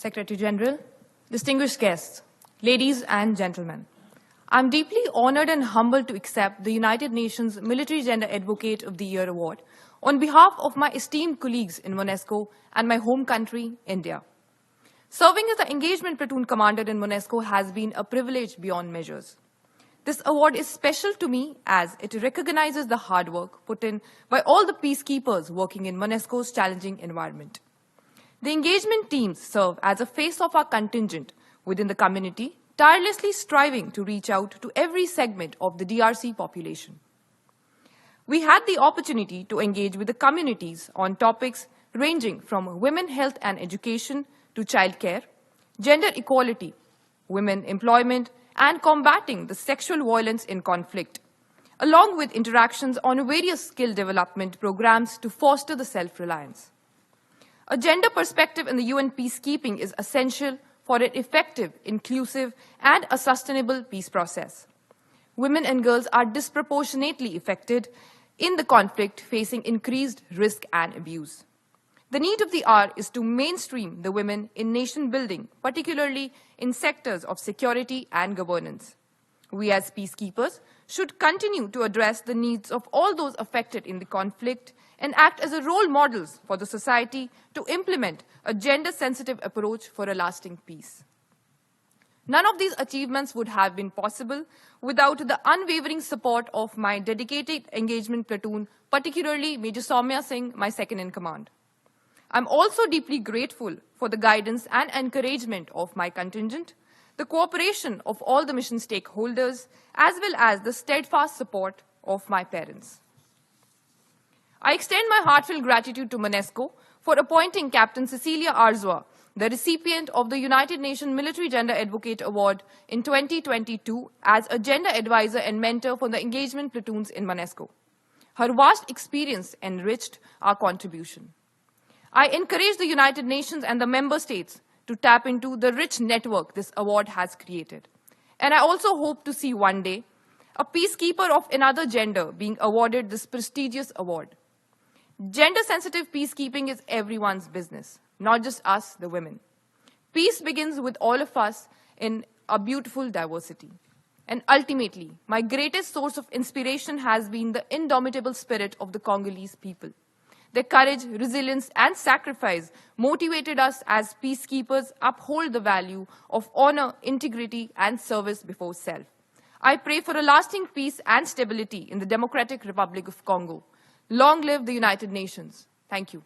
Secretary General, distinguished guests, ladies and gentlemen, I'm deeply honored and humbled to accept the United Nations Military Gender Advocate of the Year Award on behalf of my esteemed colleagues in MONUSCO and my home country, India. Serving as the engagement platoon commander in MONUSCO has been a privilege beyond measures. This award is special to me as it recognizes the hard work put in by all the peacekeepers working in MONUSCO's challenging environment. The engagement teams serve as a face of our contingent within the community, tirelessly striving to reach out to every segment of the DRC population. We had the opportunity to engage with the communities on topics ranging from women health and education to childcare, gender equality, women employment, and combating the sexual violence in conflict, along with interactions on various skill development programs to foster the self-reliance. A gender perspective in the UN peacekeeping is essential for an effective, inclusive, and a sustainable peace process. Women and girls are disproportionately affected in the conflict, facing increased risk and abuse. The need of the hour is to mainstream the women in nation building, particularly in sectors of security and governance. We as peacekeepers should continue to address the needs of all those affected in the conflict and act as a role models for the society to implement a gender-sensitive approach for a lasting peace. None of these achievements would have been possible without the unwavering support of my dedicated engagement platoon, particularly Major Soumya Singh, my second-in-command. I'm also deeply grateful for the guidance and encouragement of my contingent, the cooperation of all the mission stakeholders, as well as the steadfast support of my parents. I extend my heartfelt gratitude to MONUSCO for appointing Captain Cecilia Arzua, the recipient of the United Nations Military Gender Advocate Award in 2022, as a gender advisor and mentor for the engagement platoons in MONUSCO. Her vast experience enriched our contribution. I encourage the United Nations and the member states to tap into the rich network this award has created. And I also hope to see one day a peacekeeper of another gender being awarded this prestigious award. Gender-sensitive peacekeeping is everyone's business, not just us, the women. Peace begins with all of us in a beautiful diversity. And ultimately, my greatest source of inspiration has been the indomitable spirit of the Congolese people. Their courage, resilience, and sacrifice motivated us as peacekeepers uphold the value of honor, integrity, and service before self. I pray for a lasting peace and stability in the Democratic Republic of Congo. Long live the United Nations. Thank you.